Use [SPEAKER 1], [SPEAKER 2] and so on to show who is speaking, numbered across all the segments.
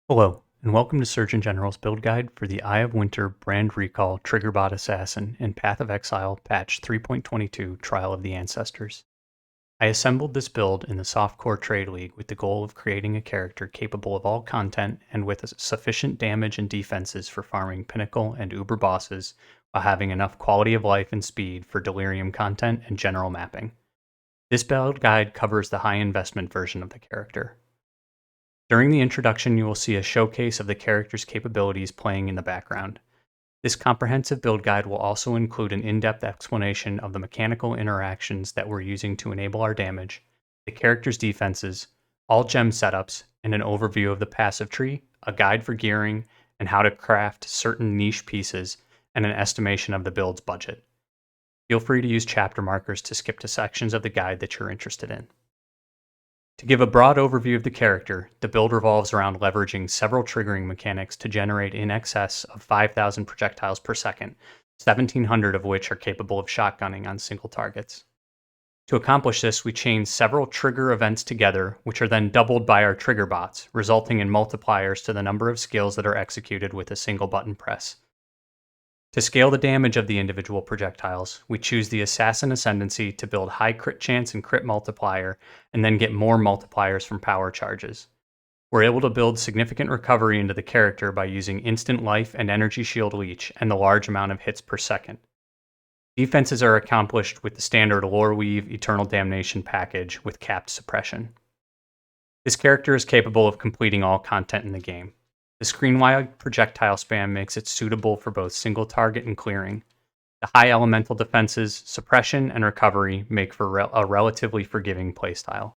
[SPEAKER 1] Hello, and welcome to Surgeon General's build guide for the Eye of Winter brand recall Triggerbot Assassin in Path of Exile patch 3.22 Trial of the Ancestors. I assembled this build in the Softcore Trade League with the goal of creating a character capable of all content and with sufficient damage and defenses for farming Pinnacle and Uber bosses while having enough quality of life and speed for Delirium content and general mapping. This build guide covers the high investment version of the character. During the introduction, you will see a showcase of the character's capabilities playing in the background. This comprehensive build guide will also include an in-depth explanation of the mechanical interactions that we're using to enable our damage, the character's defenses, all gem setups, and an overview of the passive tree, a guide for gearing, and how to craft certain niche pieces, and an estimation of the build's budget. Feel free to use chapter markers to skip to sections of the guide that you're interested in. To give a broad overview of the character, the build revolves around leveraging several triggering mechanics to generate in excess of 5,000 projectiles per second, 1,700 of which are capable of shotgunning on single targets. To accomplish this, we chain several trigger events together, which are then doubled by our Triggerbots, resulting in multipliers to the number of skills that are executed with a single button press. To scale the damage of the individual projectiles, we choose the Assassin Ascendancy to build high crit chance and crit multiplier, and then get more multipliers from power charges. We're able to build significant recovery into the character by using instant life and energy shield leech and the large amount of hits per second. Defenses are accomplished with the standard Lore Weave Eternal Damnation package with capped suppression. This character is capable of completing all content in the game. The screen-wide projectile spam makes it suitable for both single target and clearing. The high elemental defenses, suppression, and recovery make for a relatively forgiving playstyle.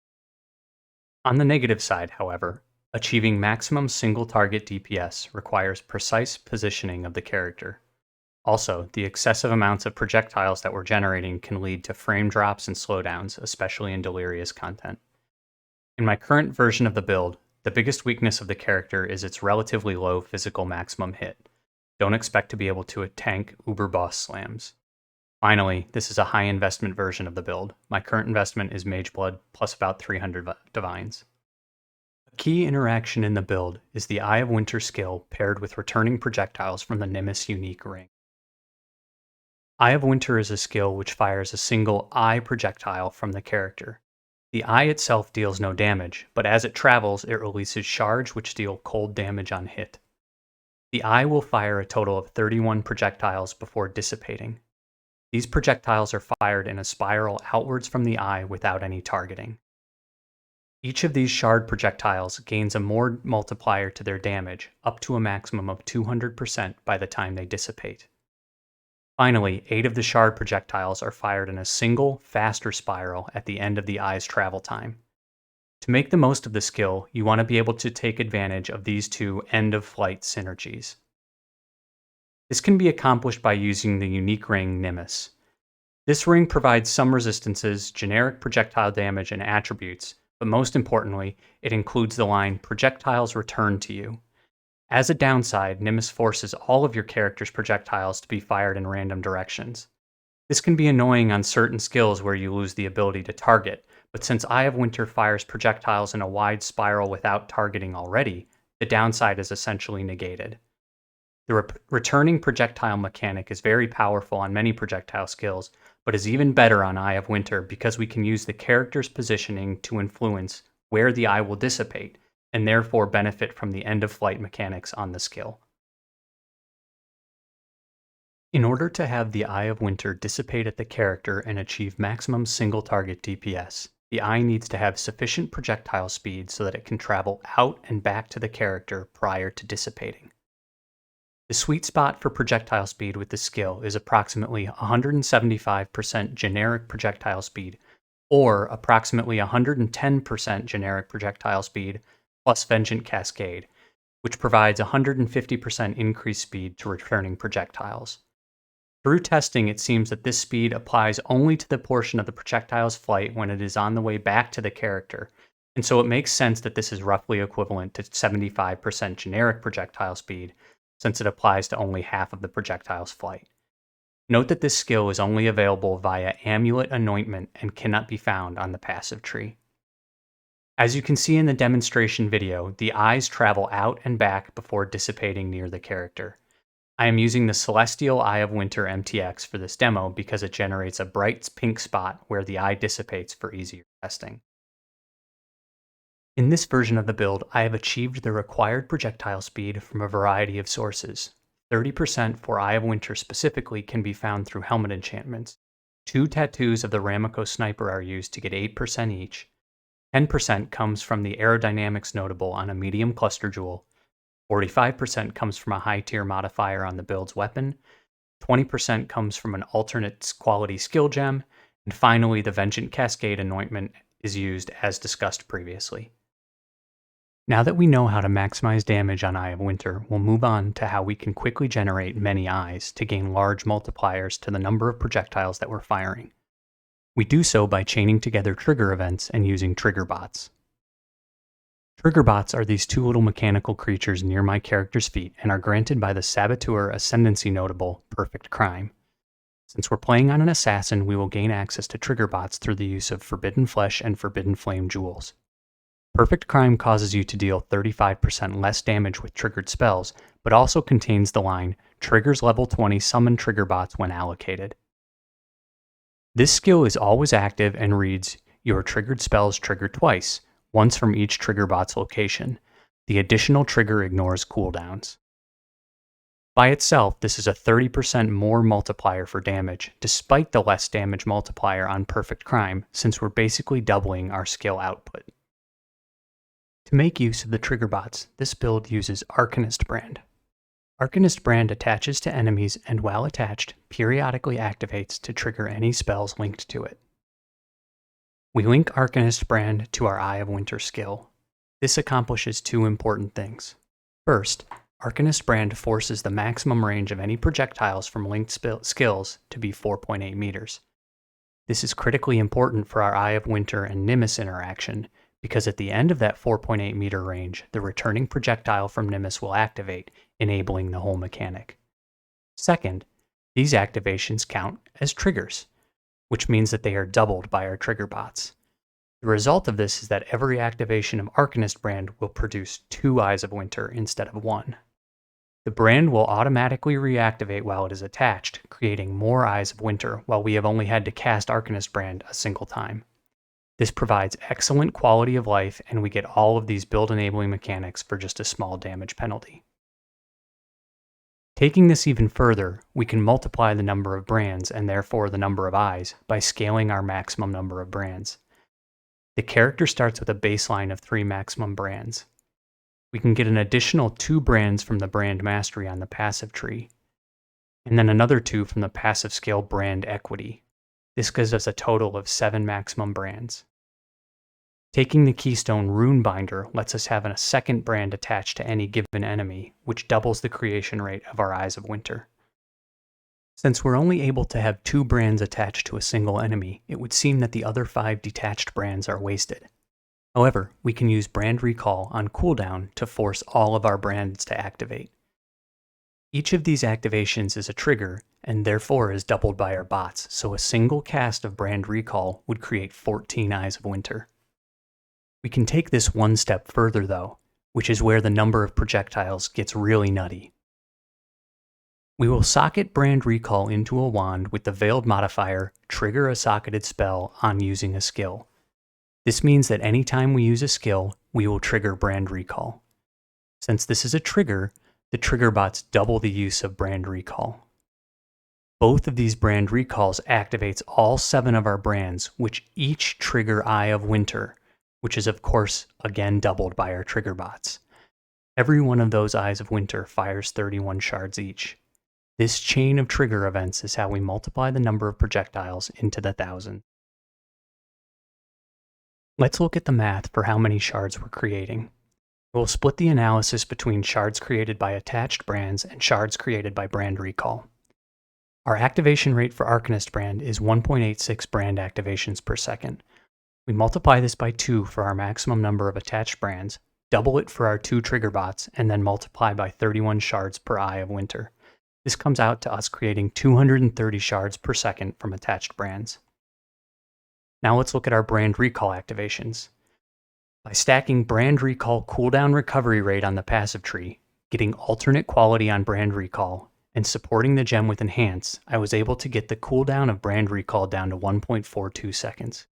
[SPEAKER 1] On the negative side, however, achieving maximum single target DPS requires precise positioning of the character. Also, the excessive amounts of projectiles that we're generating can lead to frame drops and slowdowns, especially in delirious content. In my current version of the build, the biggest weakness of the character is its relatively low physical maximum hit. Don't expect to be able to tank Uber boss slams. Finally, this is a high investment version of the build. My current investment is Mage Blood plus about 300 Divines. A key interaction in the build is the Eye of Winter skill paired with returning projectiles from the Nimis unique ring. Eye of Winter is a skill which fires a single eye projectile from the character. The eye itself deals no damage, but as it travels, it releases shards which deal cold damage on hit. The eye will fire a total of 31 projectiles before dissipating. These projectiles are fired in a spiral outwards from the eye without any targeting. Each of these shard projectiles gains a more multiplier to their damage, up to a maximum of 200% by the time they dissipate. Finally, 8 of the shard projectiles are fired in a single, faster spiral at the end of the eye's travel time. To make the most of the skill, you want to be able to take advantage of these two end-of-flight synergies. This can be accomplished by using the unique ring Nimis. This ring provides some resistances, generic projectile damage, and attributes, but most importantly, it includes the line "Projectiles return to you." As a downside, Nimis forces all of your character's projectiles to be fired in random directions. This can be annoying on certain skills where you lose the ability to target, but since Eye of Winter fires projectiles in a wide spiral without targeting already, the downside is essentially negated. The returning projectile mechanic is very powerful on many projectile skills, but is even better on Eye of Winter because we can use the character's positioning to influence where the eye will dissipate, and therefore benefit from the end-of-flight mechanics on the skill. In order to have the Eye of Winter dissipate at the character and achieve maximum single-target DPS, the eye needs to have sufficient projectile speed so that it can travel out and back to the character prior to dissipating. The sweet spot for projectile speed with this skill is approximately 175% generic projectile speed, or approximately 110% generic projectile speed plus Vengeant Cascade, which provides 150% increased speed to returning projectiles. Through testing, it seems that this speed applies only to the portion of the projectile's flight when it is on the way back to the character, and so it makes sense that this is roughly equivalent to 75% generic projectile speed, since it applies to only half of the projectile's flight. Note that this skill is only available via Amulet Anointment and cannot be found on the passive tree. As you can see in the demonstration video, the eyes travel out and back before dissipating near the character. I am using the Celestial Eye of Winter MTX for this demo because it generates a bright pink spot where the eye dissipates for easier testing. In this version of the build, I have achieved the required projectile speed from a variety of sources. 30% for Eye of Winter specifically can be found through helmet enchantments. 2 tattoos of the Ramako sniper are used to get 8% each. 10% comes from the aerodynamics notable on a medium cluster jewel. 45% comes from a high tier modifier on the build's weapon. 20% comes from an alternate quality skill gem. And finally, the Vengeant Cascade anointment is used as discussed previously. Now that we know how to maximize damage on Eye of Winter, we'll move on to how we can quickly generate many eyes to gain large multipliers to the number of projectiles that we're firing. We do so by chaining together trigger events and using Triggerbots. Triggerbots are these two little mechanical creatures near my character's feet and are granted by the Saboteur Ascendancy notable Perfect Crime. Since we're playing on an assassin, we will gain access to Triggerbots through the use of Forbidden Flesh and Forbidden Flame jewels. Perfect Crime causes you to deal 35% less damage with triggered spells, but also contains the line, triggers level 20 summon Triggerbots when allocated. This skill is always active and reads, your triggered spells trigger twice, once from each Triggerbot's location. The additional trigger ignores cooldowns. By itself, this is a 30% more multiplier for damage, despite the less damage multiplier on Perfect Crime, since we're basically doubling our skill output. To make use of the Triggerbots, this build uses Arcanist Brand. Arcanist Brand attaches to enemies and, while attached, periodically activates to trigger any spells linked to it. We link Arcanist Brand to our Eye of Winter skill. This accomplishes two important things. First, Arcanist Brand forces the maximum range of any projectiles from linked skills to be 4.8 meters. This is critically important for our Eye of Winter and Nimis interaction, because at the end of that 4.8 meter range, the returning projectile from Nimis will activate, enabling the whole mechanic. Second, these activations count as triggers, which means that they are doubled by our Triggerbots. The result of this is that every activation of Arcanist Brand will produce 2 Eyes of Winter instead of 1. The brand will automatically reactivate while it is attached, creating more Eyes of Winter while we have only had to cast Arcanist Brand a single time. This provides excellent quality of life, and we get all of these build-enabling mechanics for just a small damage penalty. Taking this even further, we can multiply the number of brands, and therefore the number of eyes, by scaling our maximum number of brands. The character starts with a baseline of 3 maximum brands. We can get an additional 2 brands from the brand mastery on the passive tree, and then another 2 from the passive scale brand equity. This gives us a total of 7 maximum brands. Taking the Keystone Rune Binder lets us have a second brand attached to any given enemy, which doubles the creation rate of our Eyes of Winter. Since we're only able to have 2 brands attached to a single enemy, it would seem that the other 5 detached brands are wasted. However, we can use Brand Recall on cooldown to force all of our brands to activate. Each of these activations is a trigger, and therefore is doubled by our bots, so a single cast of Brand Recall would create 14 Eyes of Winter. We can take this one step further though, which is where the number of projectiles gets really nutty. We will socket Brand Recall into a wand with the veiled modifier, trigger a socketed spell on using a skill. This means that anytime we use a skill, we will trigger Brand Recall. Since this is a trigger, the Triggerbots double the use of Brand Recall. Both of these Brand Recalls activates all 7 of our brands, which each trigger Eye of Winter, which is of course again doubled by our Triggerbots. Every one of those Eyes of Winter fires 31 shards each. This chain of trigger events is how we multiply the number of projectiles into the 1,000. Let's look at the math for how many shards we're creating. We'll split the analysis between shards created by attached brands and shards created by Brand Recall. Our activation rate for Arcanist Brand is 1.86 brand activations per second. We multiply this by 2 for our maximum number of attached brands, double it for our 2 Triggerbots, and then multiply by 31 shards per Eye of Winter. This comes out to us creating 230 shards per second from attached brands. Now let's look at our Brand Recall activations. By stacking brand recall cooldown recovery rate on the passive tree, getting alternate quality on brand recall, and supporting the gem with enhance, I was able to get the cooldown of brand recall down to 1.42 seconds.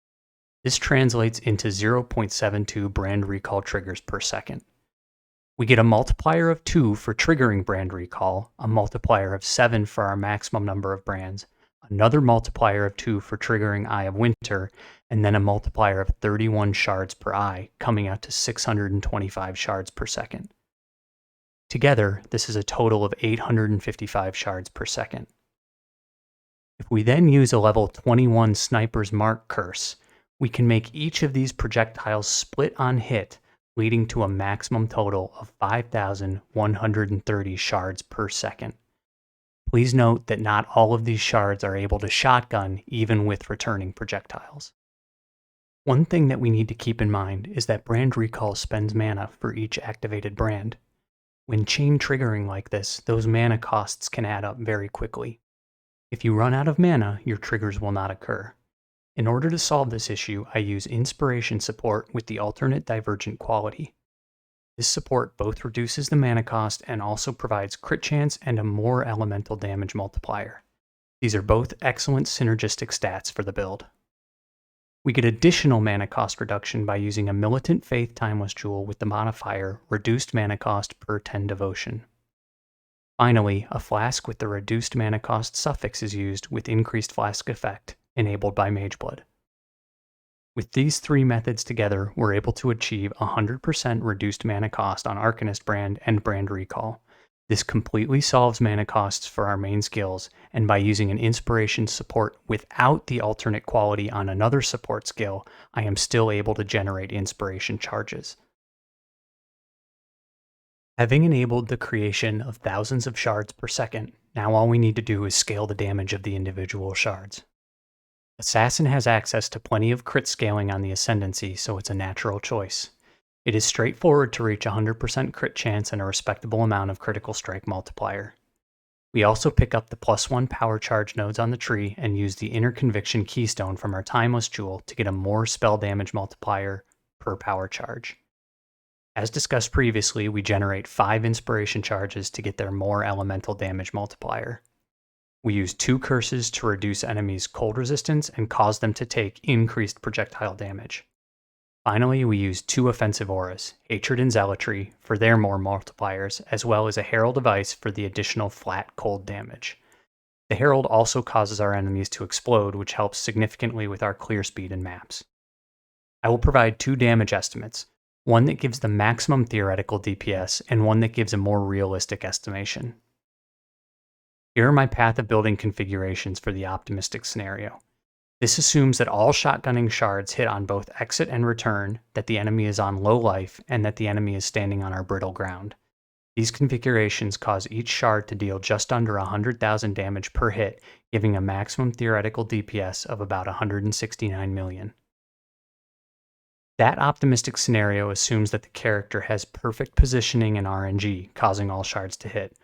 [SPEAKER 1] This translates into 0.72 brand recall triggers per second. We get a multiplier of 2 for triggering brand recall, a multiplier of 7 for our maximum number of brands, another multiplier of 2 for triggering Eye of Winter, and then a multiplier of 31 shards per eye, coming out to 625 shards per second. Together, this is a total of 855 shards per second. If we then use a level 21 Sniper's Mark curse, we can make each of these projectiles split on hit, leading to a maximum total of 5,130 shards per second. Please note that not all of these shards are able to shotgun even with returning projectiles. One thing that we need to keep in mind is that brand recall spends mana for each activated brand. When chain triggering like this, those mana costs can add up very quickly. If you run out of mana, your triggers will not occur. In order to solve this issue, I use Inspiration support with the alternate divergent quality. This support both reduces the mana cost and also provides crit chance and a more elemental damage multiplier. These are both excellent synergistic stats for the build. We get additional mana cost reduction by using a Militant Faith Timeless Jewel with the modifier Reduced Mana Cost per 10 Devotion. Finally, a flask with the reduced mana cost suffix is used with increased flask effect, enabled by Mageblood. With these three methods together, we're able to achieve 100% reduced mana cost on Arcanist brand and brand recall. This completely solves mana costs for our main skills, and by using an inspiration support without the alternate quality on another support skill, I am still able to generate inspiration charges. Having enabled the creation of thousands of shards per second, now all we need to do is scale the damage of the individual shards. Assassin has access to plenty of crit scaling on the Ascendancy, so it's a natural choice. It is straightforward to reach 100% crit chance and a respectable amount of critical strike multiplier. We also pick up the +1 power charge nodes on the tree and use the Inner Conviction Keystone from our Timeless Jewel to get a more spell damage multiplier per power charge. As discussed previously, we generate 5 inspiration charges to get their more elemental damage multiplier. We use 2 curses to reduce enemies' cold resistance and cause them to take increased projectile damage. Finally, we use 2 offensive auras, Hatred and Zealotry, for their more multipliers, as well as a Herald of Ice for the additional flat cold damage. The Herald also causes our enemies to explode, which helps significantly with our clear speed in maps. I will provide 2 damage estimates, one that gives the maximum theoretical DPS and one that gives a more realistic estimation. Here are my path of building configurations for the optimistic scenario. This assumes that all shotgunning shards hit on both exit and return, that the enemy is on low life, and that the enemy is standing on our brittle ground. These configurations cause each shard to deal just under 100,000 damage per hit, giving a maximum theoretical DPS of about 169 million. That optimistic scenario assumes that the character has perfect positioning and RNG, causing all shards to hit.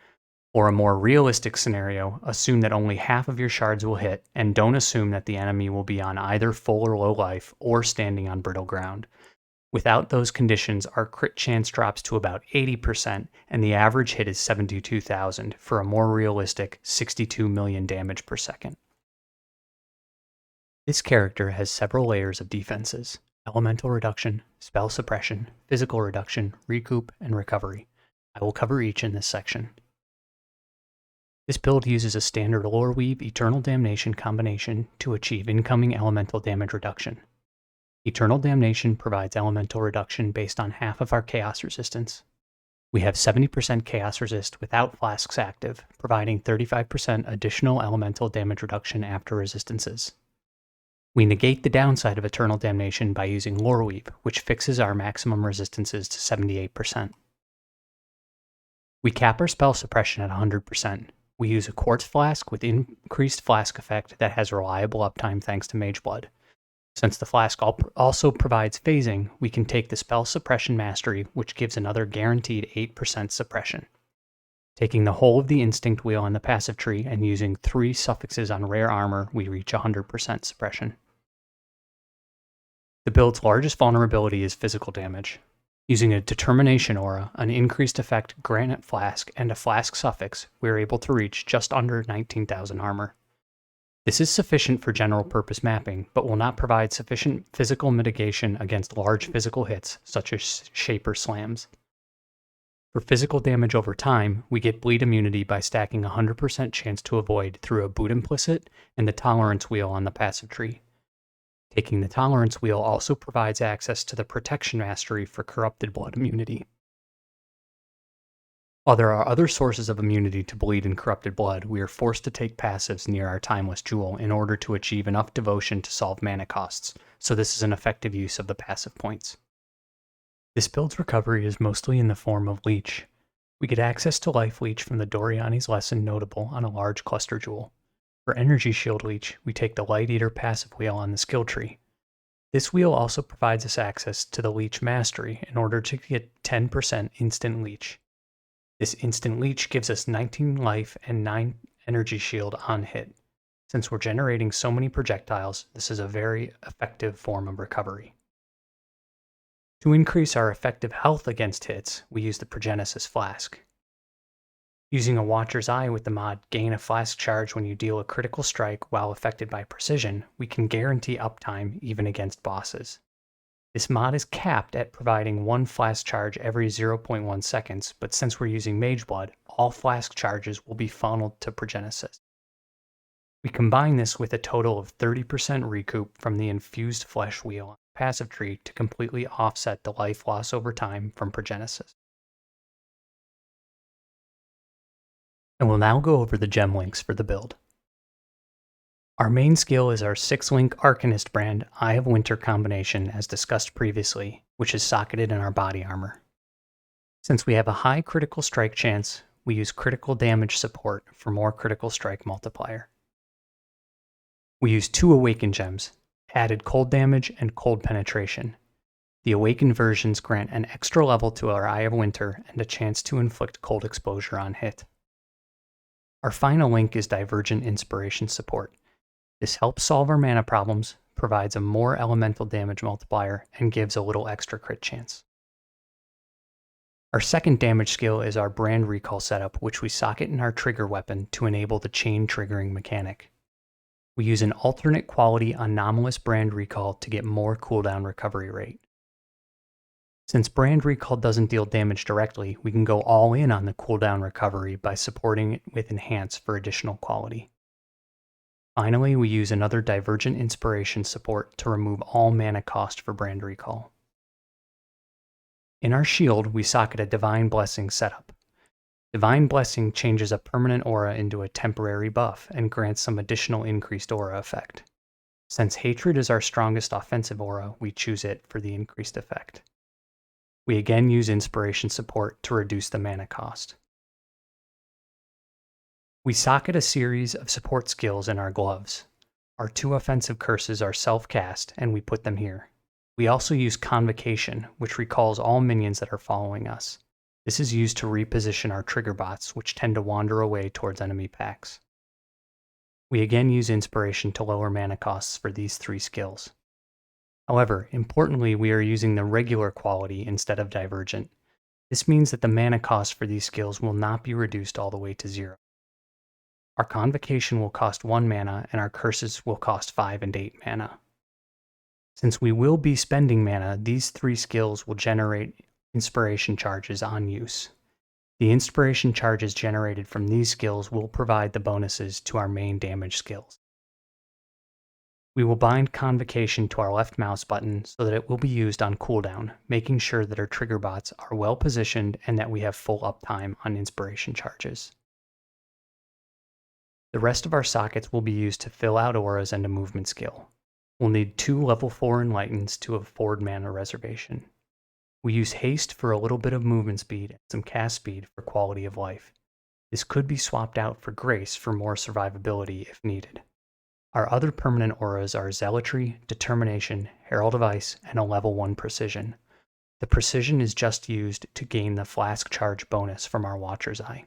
[SPEAKER 1] Or a more realistic scenario, assume that only half of your shards will hit, and don't assume that the enemy will be on either full or low life, or standing on brittle ground. Without those conditions, our crit chance drops to about 80%, and the average hit is 72,000, for a more realistic 62 million damage per second. This character has several layers of defenses: elemental reduction, spell suppression, physical reduction, recoup, and recovery. I will cover each in this section. This build uses a standard Lore Weave Eternal Damnation combination to achieve incoming elemental damage reduction. Eternal Damnation provides elemental reduction based on half of our Chaos resistance. We have 70% Chaos resist without flasks active, providing 35% additional elemental damage reduction after resistances. We negate the downside of Eternal Damnation by using Lore Weave, which fixes our maximum resistances to 78%. We cap our spell suppression at 100%. We use a quartz flask with increased flask effect that has reliable uptime thanks to Mageblood. Since the flask also provides phasing, we can take the spell suppression mastery, which gives another guaranteed 8% suppression. Taking the whole of the instinct wheel on the passive tree and using 3 suffixes on rare armor, we reach 100% suppression. The build's largest vulnerability is physical damage. Using a Determination aura, an increased effect granite flask, and a flask suffix, we are able to reach just under 19,000 armor. This is sufficient for general purpose mapping, but will not provide sufficient physical mitigation against large physical hits, such as Shaper slams. For physical damage over time, we get bleed immunity by stacking 100% chance to avoid through a boot implicit and the tolerance wheel on the passive tree. Taking the tolerance wheel also provides access to the protection mastery for corrupted blood immunity. While there are other sources of immunity to bleed and corrupted blood, we are forced to take passives near our Timeless Jewel in order to achieve enough devotion to solve mana costs, so this is an effective use of the passive points. This build's recovery is mostly in the form of Leech. We get access to Life Leech from the Doriani's Lesson notable on a large cluster jewel. For Energy Shield Leech, we take the Light Eater passive wheel on the skill tree. This wheel also provides us access to the Leech Mastery in order to get 10% instant Leech. This instant Leech gives us 19 life and 9 energy shield on hit. Since we're generating so many projectiles, this is a very effective form of recovery. To increase our effective health against hits, we use the Progenesis Flask. Using a Watcher's Eye with the mod Gain a Flask Charge when you deal a critical strike while affected by precision, we can guarantee uptime even against bosses. This mod is capped at providing 1 Flask Charge every 0.1 seconds, but since we're using Mageblood, all Flask Charges will be funneled to Progenesis. We combine this with a total of 30% recoup from the Infused Flesh wheel on the passive tree to completely offset the life loss over time from Progenesis. And we'll now go over the gem links for the build. Our main skill is our 6-link Arcanist brand Eye of Winter combination as discussed previously, which is socketed in our body armor. Since we have a high critical strike chance, we use critical damage support for more critical strike multiplier. We use 2 Awaken gems, added cold damage and cold penetration. The Awakened versions grant an extra level to our Eye of Winter and a chance to inflict cold exposure on hit. Our final link is Divergent Inspiration support. This helps solve our mana problems, provides a more elemental damage multiplier, and gives a little extra crit chance. Our second damage skill is our Brand Recall setup, which we socket in our trigger weapon to enable the chain triggering mechanic. We use an alternate quality anomalous Brand Recall to get more cooldown recovery rate. Since Brand Recall doesn't deal damage directly, we can go all in on the cooldown recovery by supporting it with Enhance for additional quality. Finally, we use another Divergent Inspiration support to remove all mana cost for Brand Recall. In our shield, we socket a Divine Blessing setup. Divine Blessing changes a permanent aura into a temporary buff and grants some additional increased aura effect. Since Hatred is our strongest offensive aura, we choose it for the increased effect. We again use Inspiration support to reduce the mana cost. We socket a series of support skills in our gloves. Our 2 offensive curses are self-cast, and we put them here. We also use Convocation, which recalls all minions that are following us. This is used to reposition our Triggerbots, which tend to wander away towards enemy packs. We again use Inspiration to lower mana costs for these 3 skills. However, importantly, we are using the regular quality instead of Divergent. This means that the mana cost for these skills will not be reduced all the way to 0. Our Convocation will cost 1 mana, and our Curses will cost 5 and 8 mana. Since we will be spending mana, these 3 skills will generate Inspiration charges on use. The Inspiration charges generated from these skills will provide the bonuses to our main damage skills. We will bind Convocation to our left mouse button so that it will be used on cooldown, making sure that our Triggerbots are well positioned and that we have full uptime on Inspiration charges. The rest of our sockets will be used to fill out auras and a movement skill. We'll need 2 level 4 Enlightens to afford mana reservation. We use Haste for a little bit of movement speed and some cast speed for quality of life. This could be swapped out for Grace for more survivability if needed. Our other permanent auras are Zealotry, Determination, Herald of Ice, and a level 1 Precision. The Precision is just used to gain the Flask Charge bonus from our Watcher's Eye.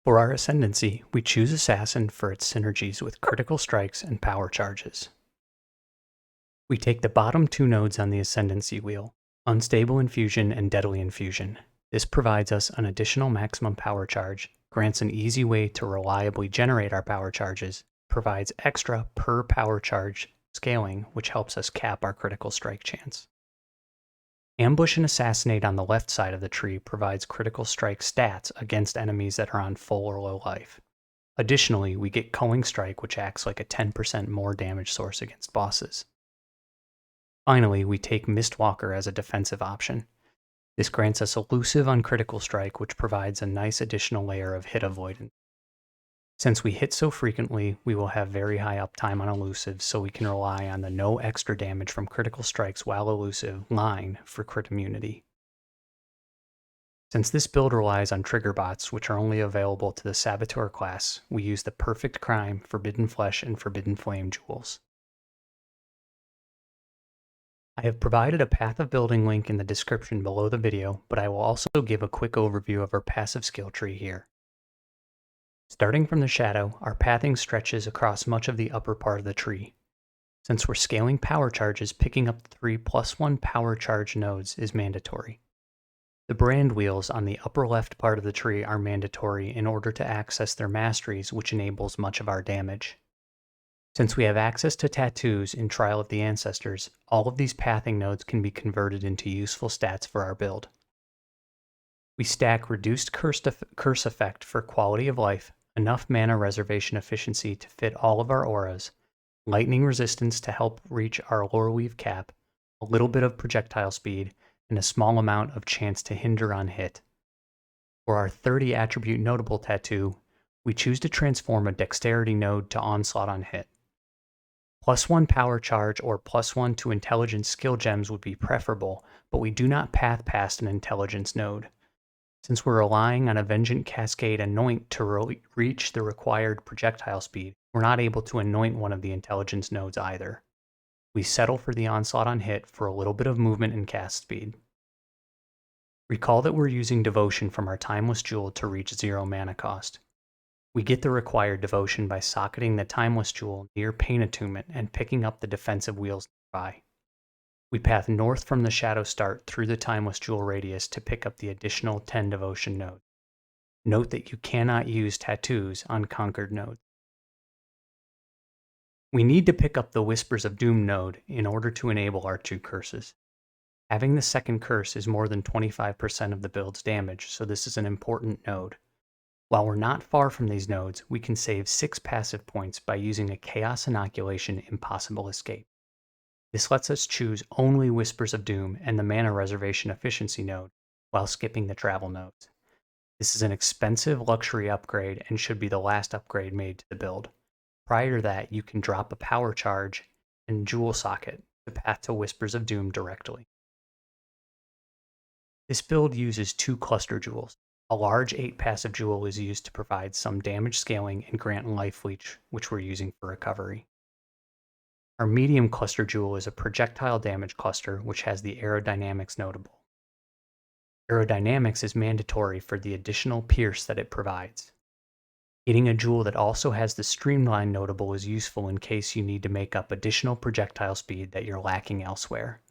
[SPEAKER 1] For our Ascendancy, we choose Assassin for its synergies with critical strikes and power charges. We take the bottom two nodes on the Ascendancy wheel, Unstable Infusion and Deadly Infusion. This provides us an additional maximum power charge, grants an easy way to reliably generate our power charges, provides extra per power charge scaling, which helps us cap our critical strike chance. Ambush and Assassinate on the left side of the tree provides critical strike stats against enemies that are on full or low life. Additionally, we get Culling Strike, which acts like a 10% more damage source against bosses. Finally, we take Mistwalker as a defensive option. This grants us Elusive on critical strike, which provides a nice additional layer of hit avoidance. Since we hit so frequently, we will have very high uptime on elusive, so we can rely on the no extra damage from critical strikes while elusive line for crit immunity. Since this build relies on Triggerbots, which are only available to the Saboteur class, we use the Perfect Crime, Forbidden Flesh, and Forbidden Flame jewels. I have provided a path of building link in the description below the video, but I will also give a quick overview of our passive skill tree here. Starting from the shadow, our pathing stretches across much of the upper part of the tree. Since we're scaling power charges, picking up the 3 +1 power charge nodes is mandatory. The brand wheels on the upper left part of the tree are mandatory in order to access their masteries, which enables much of our damage. Since we have access to tattoos in Trial of the Ancestors, all of these pathing nodes can be converted into useful stats for our build. We stack Reduced Curse Effect for quality of life, enough mana reservation efficiency to fit all of our auras, lightning resistance to help reach our lore weave cap, a little bit of projectile speed, and a small amount of chance to hinder on hit. For our 30 attribute notable tattoo, we choose to transform a dexterity node to onslaught on hit. +1 power charge or +1 to intelligence skill gems would be preferable, but we do not path past an intelligence node. Since we're relying on a Vengeant Cascade Anoint to reach the required projectile speed, we're not able to anoint one of the intelligence nodes either. We settle for the onslaught on hit for a little bit of movement and cast speed. Recall that we're using devotion from our Timeless Jewel to reach 0 mana cost. We get the required devotion by socketing the Timeless Jewel near Pain Attunement and picking up the defensive wheels nearby. We path north from the Shadow Start through the Timeless Jewel radius to pick up the additional 10 devotion nodes. Note that you cannot use tattoos on conquered nodes. We need to pick up the Whispers of Doom node in order to enable our 2 curses. Having the second curse is more than 25% of the build's damage, so this is an important node. While we're not far from these nodes, we can save 6 passive points by using a Chaos Inoculation Impossible Escape. This lets us choose only Whispers of Doom and the Mana Reservation Efficiency node, while skipping the travel nodes. This is an expensive luxury upgrade and should be the last upgrade made to the build. Prior to that, you can drop a power charge and jewel socket to path to Whispers of Doom directly. This build uses 2 cluster jewels. A large 8 passive jewel is used to provide some damage scaling and grant life leech, which we're using for recovery. Our medium cluster jewel is a projectile damage cluster, which has the aerodynamics notable. Aerodynamics is mandatory for the additional pierce that it provides. Getting a jewel that also has the streamline notable is useful in case you need to make up additional projectile speed that you're lacking elsewhere.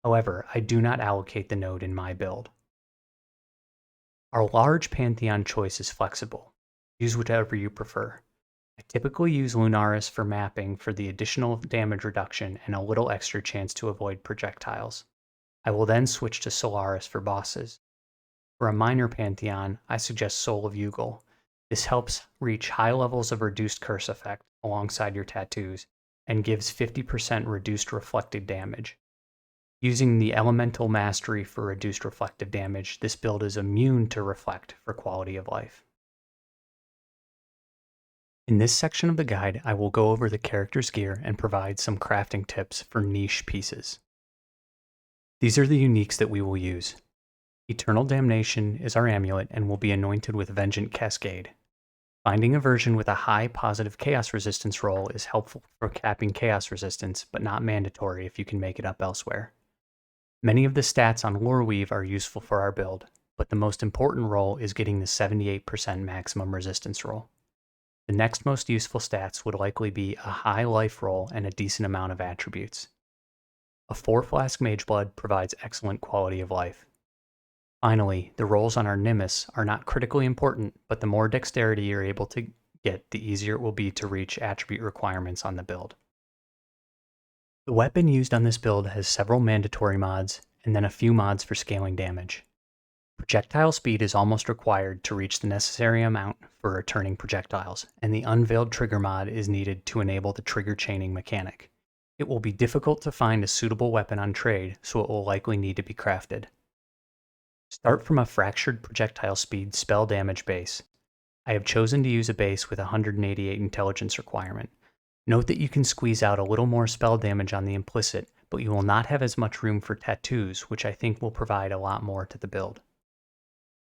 [SPEAKER 1] However, I do not allocate the node in my build. Our large Pantheon choice is flexible. Use whatever you prefer. I typically use Lunaris for mapping for the additional damage reduction and a little extra chance to avoid projectiles. I will then switch to Solaris for bosses. For a minor Pantheon, I suggest Soul of Yugal. This helps reach high levels of reduced curse effect alongside your tattoos and gives 50% reduced reflected damage. Using the Elemental Mastery for reduced reflective damage, this build is immune to reflect for quality of life. In this section of the guide, I will go over the character's gear and provide some crafting tips for niche pieces. These are the uniques that we will use. Eternal Damnation is our amulet and will be anointed with Vengeant Cascade. Finding a version with a high positive chaos resistance roll is helpful for capping chaos resistance, but not mandatory if you can make it up elsewhere. Many of the stats on Lore Weave are useful for our build, but but the most important roll is getting the 78% maximum resistance roll. The next most useful stats would likely be a high life roll and a decent amount of attributes. A 4 flask Mage Blood provides excellent quality of life. Finally, the rolls on our Nimis are not critically important, but the more dexterity you're able to get, the easier it will be to reach attribute requirements on the build. The weapon used on this build has several mandatory mods, and then a few mods for scaling damage. Projectile speed is almost required to reach the necessary amount for returning projectiles, and the unveiled trigger mod is needed to enable the trigger chaining mechanic. It will be difficult to find a suitable weapon on trade, so it will likely need to be crafted. Start from a fractured projectile speed spell damage base. I have chosen to use a base with 188 intelligence requirement. Note that you can squeeze out a little more spell damage on the implicit, but you will not have as much room for tattoos, which I think will provide a lot more to the build.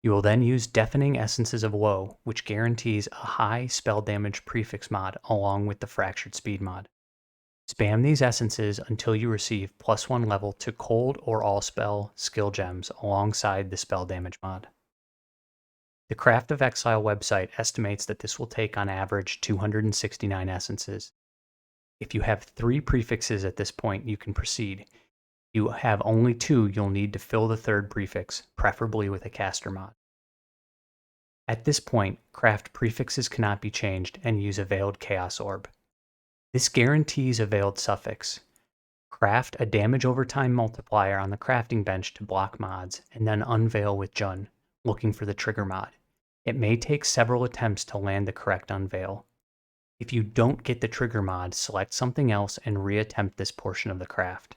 [SPEAKER 1] You will then use Deafening Essences of Woe, which guarantees a high spell damage prefix mod along with the Fractured Speed mod. Spam these essences until you receive +1 level to cold or all spell skill gems alongside the spell damage mod. The Path of Exile website estimates that this will take on average 269 essences. If you have 3 prefixes at this point, you can proceed. If you have only 2, you'll need to fill the 3rd prefix, preferably with a caster mod. At this point, craft prefixes cannot be changed and use a Veiled Chaos Orb. This guarantees a Veiled Suffix. Craft a damage over time multiplier on the crafting bench to block mods, and then unveil with Jun, looking for the trigger mod. It may take several attempts to land the correct unveil. If you don't get the trigger mod, select something else and reattempt this portion of the craft.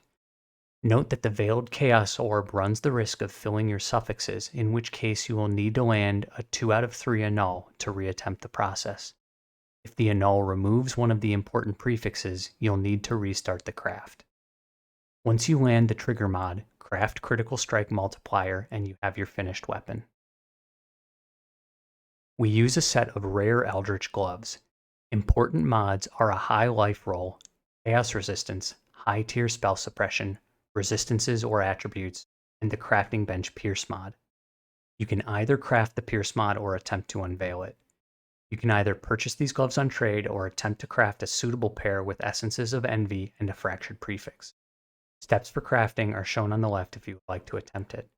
[SPEAKER 1] Note that the Veiled Chaos Orb runs the risk of filling your suffixes, in which case you will need to land a 2 out of 3 annul to reattempt the process. If the annul removes one of the important prefixes, you'll need to restart the craft. Once you land the trigger mod, craft Critical Strike Multiplier and you have your finished weapon. We use a set of rare Eldritch Gloves. Important mods are a high life roll, chaos resistance, high tier spell suppression, resistances or attributes, and the crafting bench pierce mod. You can either craft the pierce mod or attempt to unveil it. You can either purchase these gloves on trade or attempt to craft a suitable pair with Essences of Envy and a fractured prefix. Steps for crafting are shown on the left if you would like to attempt it.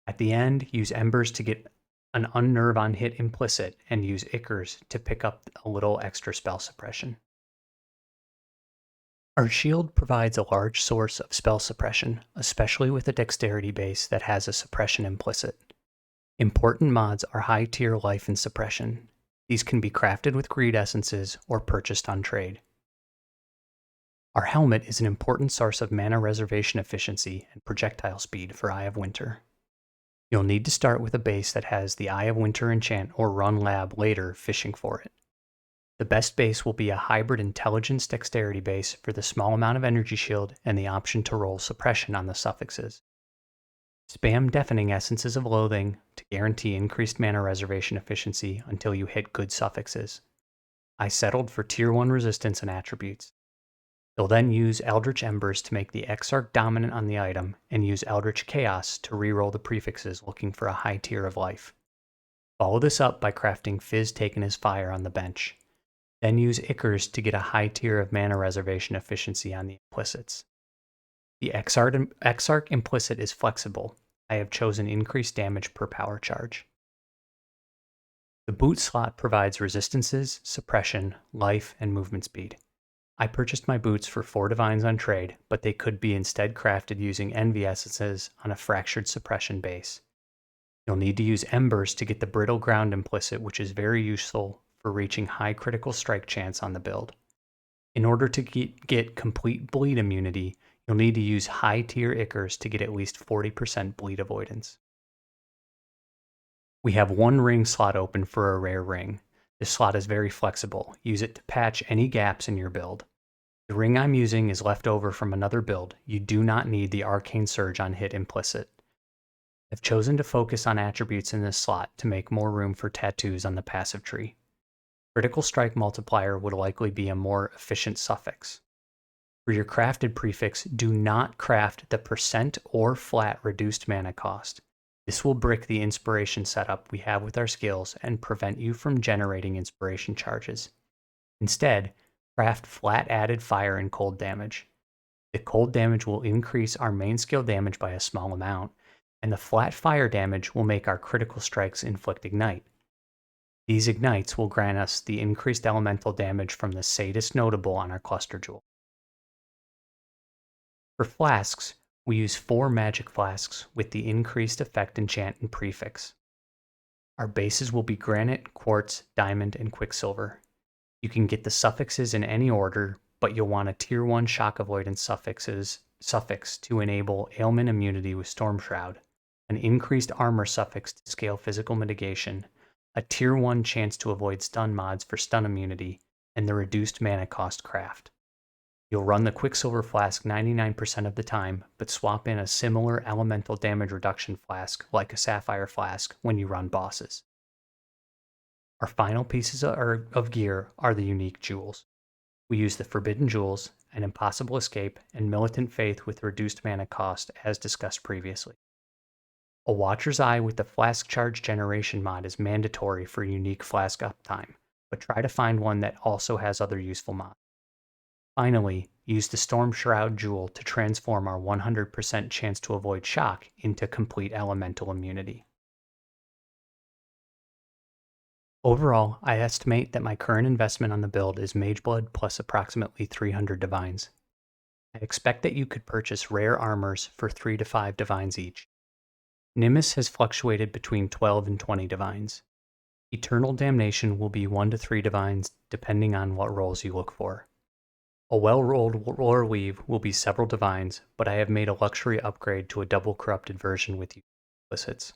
[SPEAKER 1] At the end, use Embers to get an unnerve on hit implicit and use Ichors to pick up a little extra spell suppression. Our shield provides a large source of spell suppression, especially with a dexterity base that has a suppression implicit. Important mods are high tier life and suppression. These can be crafted with greed essences or purchased on trade. Our helmet is an important source of mana reservation efficiency and projectile speed for Eye of Winter. You'll need to start with a base that has the Eye of Winter enchant or run lab later fishing for it. The best base will be a hybrid intelligence dexterity base for the small amount of energy shield and the option to roll suppression on the suffixes. Spam Deafening Essences of Loathing to guarantee increased mana reservation efficiency until you hit good suffixes. I settled for tier 1 resistance and attributes. You'll then use Eldritch Embers to make the Exarch dominant on the item and use Eldritch Chaos to reroll the prefixes looking for a high tier of life. Follow this up by crafting Fizz Taken as Fire on the bench. Then use Ichors to get a high tier of mana reservation efficiency on the implicits. The Exarch implicit is flexible. I have chosen increased damage per power charge. The boot slot provides resistances, suppression, life, and movement speed. I purchased my boots for 4 divines on trade, but they could be instead crafted using Envy Essences on a fractured suppression base. You'll need to use Embers to get the Brittle Ground implicit, which is very useful for reaching high critical strike chance on the build. In order to get complete bleed immunity, you'll need to use high tier Ichors to get at least 40% bleed avoidance. We have 1 ring slot open for a rare ring. This slot is very flexible. Use it to patch any gaps in your build. The ring I'm using is left over from another build. You do not need the Arcane Surge on hit implicit. I've chosen to focus on attributes in this slot to make more room for tattoos on the passive tree. Critical Strike Multiplier would likely be a more efficient suffix. For your crafted prefix, do not craft the % or flat reduced mana cost. This will brick the inspiration setup we have with our skills and prevent you from generating inspiration charges. Instead, craft flat added fire and cold damage. The cold damage will increase our main skill damage by a small amount, and the flat fire damage will make our critical strikes inflict ignite. These ignites will grant us the increased elemental damage from the Sadist Notable on our cluster jewel. For flasks, we use 4 magic flasks with the increased effect enchant and prefix. Our bases will be granite, quartz, diamond, and quicksilver. You can get the suffixes in any order, but you'll want a tier 1 shock avoidance suffix to enable ailment immunity with Storm Shroud, an increased armor suffix to scale physical mitigation, a tier 1 chance to avoid stun mods for stun immunity, and the reduced mana cost craft. You'll run the Quicksilver Flask 99% of the time, but swap in a similar elemental damage reduction flask like a Sapphire Flask when you run bosses. Our final pieces of gear are the unique jewels. We use the Forbidden Jewels, an Impossible Escape, and Militant Faith with reduced mana cost as discussed previously. A Watcher's Eye with the Flask Charge Generation mod is mandatory for unique flask uptime, but try to find one that also has other useful mods. Finally, use the Storm Shroud Jewel to transform our 100% chance to avoid shock into complete elemental immunity. Overall, I estimate that my current investment on the build is Mageblood plus approximately 300 Divines. I expect that you could purchase rare armors for 3 to 5 Divines each. Nimis has fluctuated between 12 and 20 Divines. Eternal Damnation will be 1 to 3 Divines depending on what rolls you look for. A well-rolled Lore Weave will be several Divines, but I have made a luxury upgrade to a double corrupted version with implicits.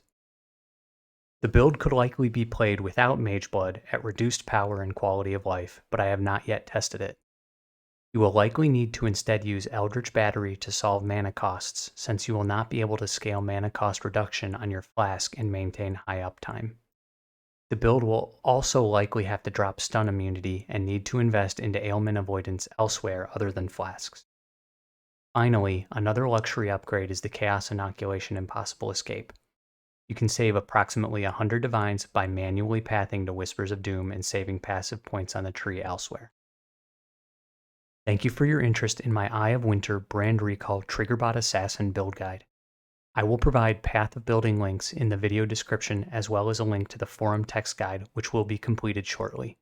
[SPEAKER 1] The build could likely be played without Mageblood at reduced power and quality of life, but I have not yet tested it. You will likely need to instead use Eldritch Battery to solve mana costs, since you will not be able to scale mana cost reduction on your flask and maintain high uptime. The build will also likely have to drop stun immunity and need to invest into ailment avoidance elsewhere other than flasks. Finally, another luxury upgrade is the Chaos Inoculation Impossible Escape. You can save approximately 100 Divines by manually pathing to Whispers of Doom and saving passive points on the tree elsewhere. Thank you for your interest in my Eye of Winter brand recall Triggerbot Assassin build guide. I will provide Path of Building links in the video description as well as a link to the forum text guide, which will be completed shortly.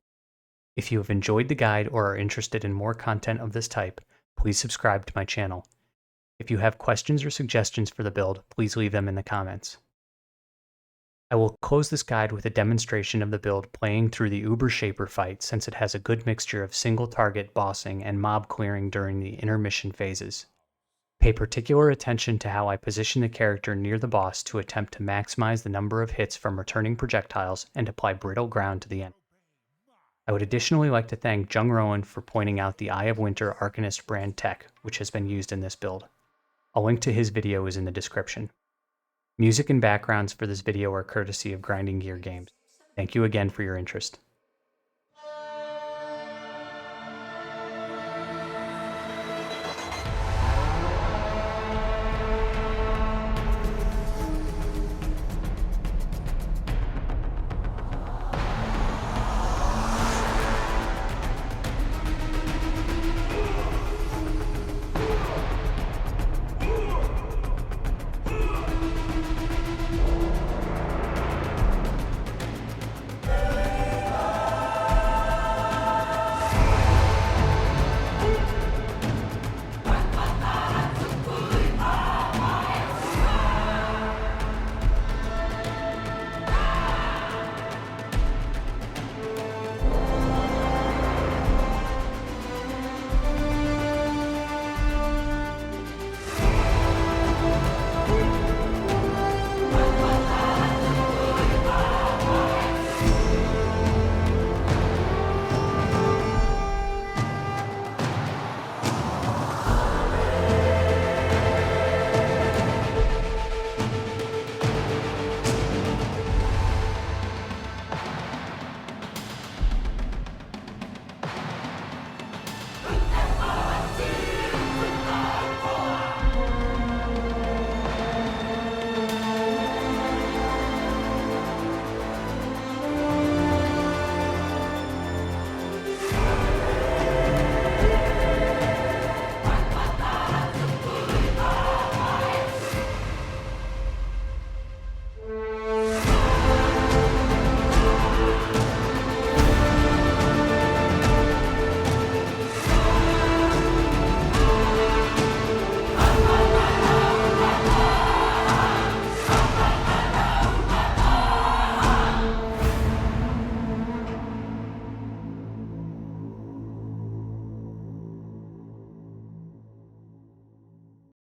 [SPEAKER 1] If you have enjoyed the guide or are interested in more content of this type, please subscribe to my channel. If you have questions or suggestions for the build, please leave them in the comments. I will close this guide with a demonstration of the build playing through the Uber Shaper fight since it has a good mixture of single target bossing and mob clearing during the intermission phases. Pay particular attention to how I position the character near the boss to attempt to maximize the number of hits from returning projectiles and apply brittle ground to the end. I would additionally like to thank Jung Rowan for pointing out the Eye of Winter Arcanist brand tech, which has been used in this build. A link to his video is in the description. Music and backgrounds for this video are courtesy of Grinding Gear Games. Thank you again for your interest.